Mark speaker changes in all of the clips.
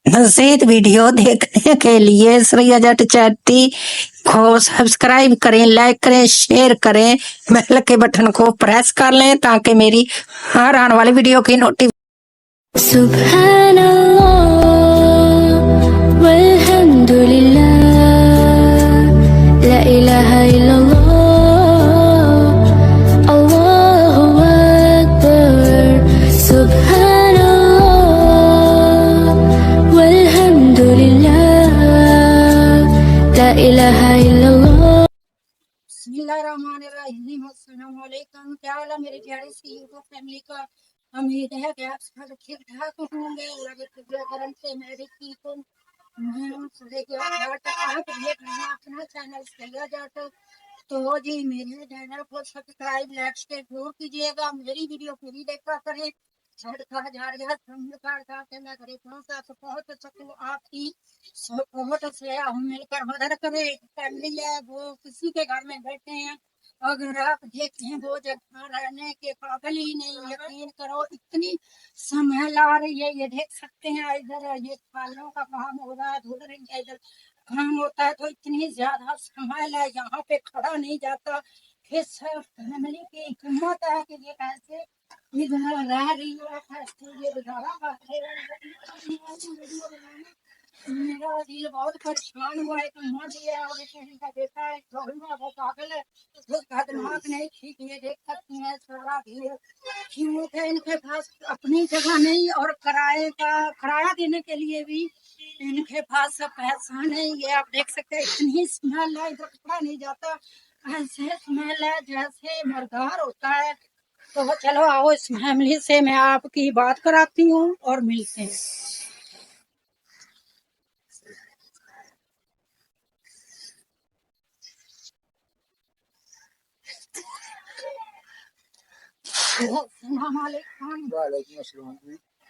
Speaker 1: मज़ीद वीडियो देखने के लिए श्रेया जट चैटी को सब्सक्राइब करें, लाइक करें, शेयर करें, बेल के बटन को प्रेस कर लें ताकि मेरी हर आने वाली वीडियो की नोटिफिकेशन। सुब्हानल्लाह वल्हम्दुलिल्लाह ला इलाहा इल्लल्लाह अल्लाहु अकबर सुब्हानल्लाह वल्हम्दुलिल्लाह ला इलाहा इल्लल्लाह।
Speaker 2: बिस्मिल्लाहिर्रहमानिर्रहीम। अस्सलाम वालेकुम। क्या हाल है मेरे प्यारे सी यूट्यूब फैमिली का। उम्मीद है कि आप सब ठीक ठाक होंगे। अल्लाह के शुक्र करम से मैं भी ठीक हूँ। मैं हूँ श्रेया जट। आप देख रहे हैं अपना चैनल श्रेया जट। तो जी मेरे चैनल को सब्सक्राइब लाइक शेयर जरूर कीजिएगा। मेरी वीडियो पूरी देखा करें। ताकि मैं घरे पहुँच सकूँ। आपकी सपोर्ट से हम मिलकर मदद करें। फैमिली है वो किसी के घर में बैठे हैं, अगर आप देखते हैं वो जगह रहने के काबिल ही नहीं। यकीन करो इतनी स्मेल आ रही है। ये देख सकते हैं इधर ये खालों का काम हो रहा है, धुल रही है। इधर काम होता है तो इतनी ज्यादा स्मेल है, यहाँ पे खड़ा नहीं जाता। इस फैमिली की हिम्मत है कि ये कैसे इधर रह रही है, कैसे ये गुजारा कर रही है। मेरा दिल बहुत परेशान हुआ है। कहाँ दिया और कहीं का बेटा है, वो पागल है, उसका दिमाग नहीं ठीक। ये देख सकते हैं सारा भीड़ क्यों है। इनके पास अपनी जगह नहीं और किराया देने के लिए भी इनके पास पैसा नहीं। ये आप देख सकते हैं इतनी स्मेल है, इधर कपड़ा नहीं जाता। ऐसे स्मेल है जैसे मरदार होता है। तो चलो आओ इस फैमिली से मैं आपकी बात कराती हूँ और मिलते हैं।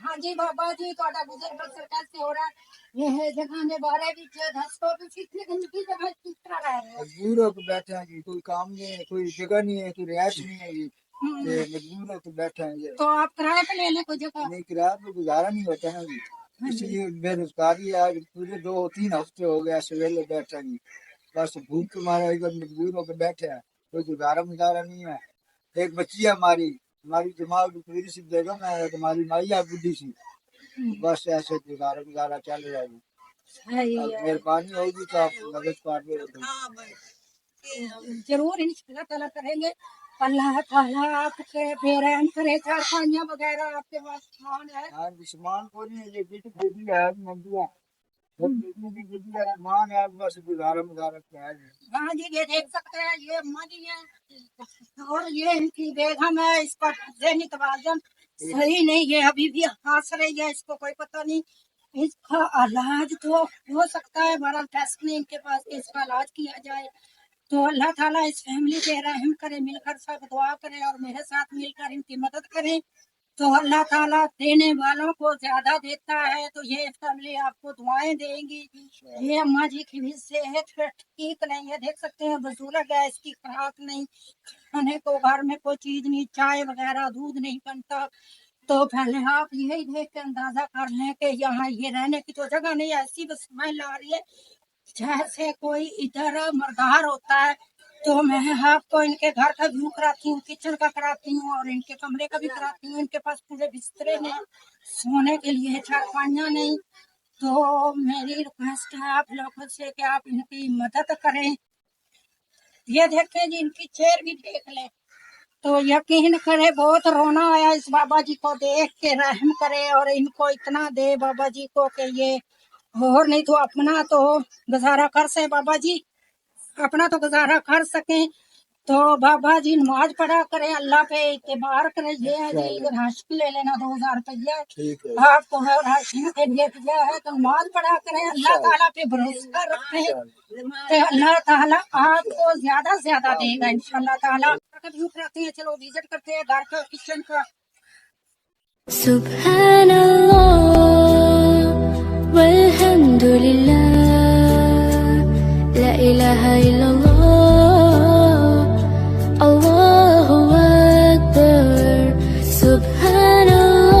Speaker 2: हाँ जी बाबा जी, ਤੁਹਾਡਾ ਗੁਜ਼ਰ ਬਸਰ कैसे हो रहा है? ये जगह ने बारे भी दसो किसी की जगह किस तरह रह रहे हो?
Speaker 3: मजबूर होकर बैठे हैं जी, कोई काम नहीं है, कोई जगह नहीं है, कोई रिहायश नहीं है जी। मजबूर होकर बैठे हैं जी।
Speaker 2: तो आप किराए पे ले लें कोई जगह?
Speaker 3: नहीं, किराया पे गुजारा नहीं होता है जी। इसलिए बेरोजगारी आज पूरे 2-3 हफ्ते हो गए ऐसे वेले बैठे हैं जी। बस भूख के मारे इधर मजबूर होकर बैठे हैं, कोई गुजारा मुजारा नहीं है। एक बच्ची है हमारी दिमाग पूरी सी बेगम है, हमारी माई है बुढ़ी सी। बस ऐसे गुजारा गुजारा चल रहा है। मेहरबानी होगी तो आप मदद कर दो।
Speaker 2: जरूर इंशाल्लाह ताला करेंगे। अल्लाह ताला आपके बेरहम करे। चारपाइयाँ वगैरह आपके पास सामान है?
Speaker 3: हाँ सामान को नहीं, ये बिट बेबी है मंदिया सामान है, बस गुजारा मुजारा क्या है।
Speaker 2: हाँ जी ये देख सकते हैं ये अम्मा जी है और ये इनकी बेगम है। इसका ज़हनी तवाज़ुन सही नहीं, ये अभी भी हंस रही है, इसको कोई पता नहीं। इसका इलाज तो हो सकता है, हमारा टेस्ट नहीं इनके पास, इसका इलाज किया जाए। तो अल्लाह ताला इस फैमिली पे रहम करे, मिलकर सब दुआ करें और मेरे साथ मिलकर इनकी मदद करें। तो अल्लाह ताला देने वालों को ज्यादा देता है। तो ये फैमिली आपको दुआएं देंगी। ये अम्मा जी की भी सेहत ठीक नहीं है, देख सकते हैं बुजुर्ग है, इसकी खुराक नहीं, खाने को घर में कोई चीज नहीं, चाय वगैरह दूध नहीं बनता। तो पहले आप यही देख के अंदाजा कर लें कि यहाँ ये रहने की तो जगह नहीं, ऐसी बस स्मेल आ रही है जैसे कोई इधर मरदार होता है। तो मैं आपको इनके घर का व्यू कराती हूँ, किचन का कराती हूँ और इनके कमरे का भी कराती हूँ। इनके पास पूरे बिस्तरे नहीं, सोने के लिए चारपाइयाँ नहीं। तो मेरी रिक्वेस्ट है आप लोगों से कि आप इनकी मदद करें। ये देखें जी, इनकी चेयर भी देख लें। तो यकीन करे बहुत रोना आया इस बाबा जी को देख के। रहम करे और इनको इतना दे बाबा जी को कि ये और नहीं तो अपना तो गुजारा कर सके। बाबा जी अपना तो गुजारा कर सकें। तो बाबा जी नमाज पढ़ा करें, अल्लाह पे इत्तेबार करें। ये है जी राशन ले लेना 2000 रुपया आपको है, राशन के लिए दिया है। तो नमाज पढ़ा करें, अल्लाह ताला पे भरोसा रखें तो अल्लाह ताला आपको ज्यादा से ज्यादा देगा इंशाल्लाह ताला। व्यू कराते हैं, चलो विजिट करते हैं घर का, किचन का।
Speaker 4: सुब्हानल्लाह वल्हम्दुलिल्लाह ला इलाहा इल्लल्लाह अल्लाहु अकबर सुब्हानल्लाह